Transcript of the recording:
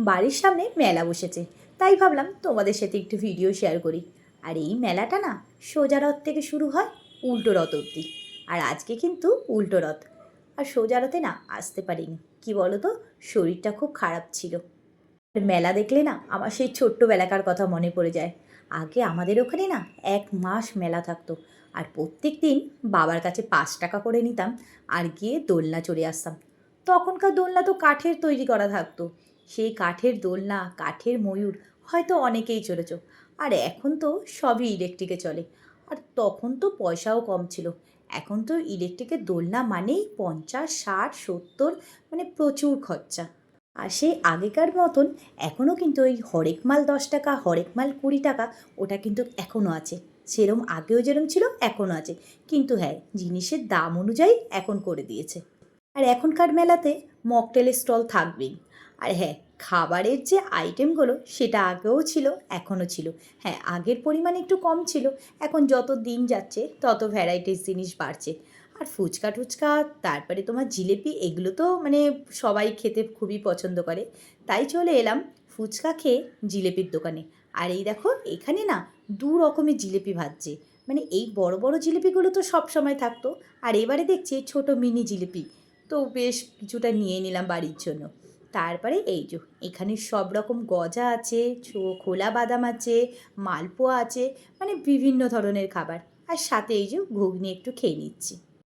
বাড়ির সামনে মেলা বসেছে, তাই ভাবলাম তোমাদের সাথে একটু ভিডিও শেয়ার করি। আর এই মেলাটা না সোজা রথ থেকে শুরু হয় উল্টো রথ অবধি। আর আজকে কিন্তু উল্টো রথ। আর সোজা রথে না আসতে পারিনি, কি বলো তো, শরীরটা খুব খারাপ ছিল। আর মেলা দেখলে না আমার সেই ছোট্টবেলাকার কথা মনে পড়ে যায়। আগে আমাদের ওখানে না 1 মাস মেলা থাকতো। আর প্রত্যেক দিন বাবার কাছে 5 টাকা করে নিতাম, আর গিয়ে দোলনা চড়ে আসতাম। তখনকার দোলনা তো কাঠের তৈরি করা থাকতো। সেই কাঠের দোলনা, কাঠের ময়ূর হয়তো অনেকেই চড়েছ। আর এখন তো সবই ইলেকট্রিকে চলে। আর তখন তো পয়সাও কম ছিল। এখন তো ইলেকট্রিকের দোলনা মানেই 50, 60, 70, মানে প্রচুর খরচা। আর সেই আগেকার মতন এখনও কিন্তু ওই হরেক মাল 10 টাকা, হরেক মাল 20 টাকা, ওটা কিন্তু এখনও আছে। সেরম আগেও যেরম ছিল এখনও আছে। কিন্তু হ্যাঁ, জিনিসের দাম অনুযায়ী এখন করে দিয়েছে। আর এখনকার মেলাতে মকটেলের স্টল থাকবেই। আর হ্যাঁ, খাবারের যে আইটেমগুলো সেটা আগেও ছিল, এখনও ছিল। হ্যাঁ, আগের পরিমাণ একটু কম ছিল। এখন যত দিন যাচ্ছে তত ভ্যারাইটিস জিনিস বাড়ছে। আর ফুচকা টুচকা, তারপরে তোমার জিলেপি, এগুলো তো মানে সবাই খেতে খুবই পছন্দ করে। তাই চলে এলাম ফুচকা খেয়ে জিলেপির দোকানে। আর এই দেখো, এখানে না 2 রকমের জিলেপি ভাজছে। মানে এই বড় বড় জিলিপিগুলো তো সব সময় থাকতো। আর এবারে দেখছি ছোট মিনি জিলিপি। তো বেশ কিছুটা নিয়ে নিলাম বাড়ির জন্য। তারপরে এই যে এখানে সব রকম গজা আছে, খোলা বাদাম আছে, মালপোয়া আছে, মানে বিভিন্ন ধরনের খাবার। আর সাথে এই যে ঘুগনি একটু খেয়ে নিচ্ছি।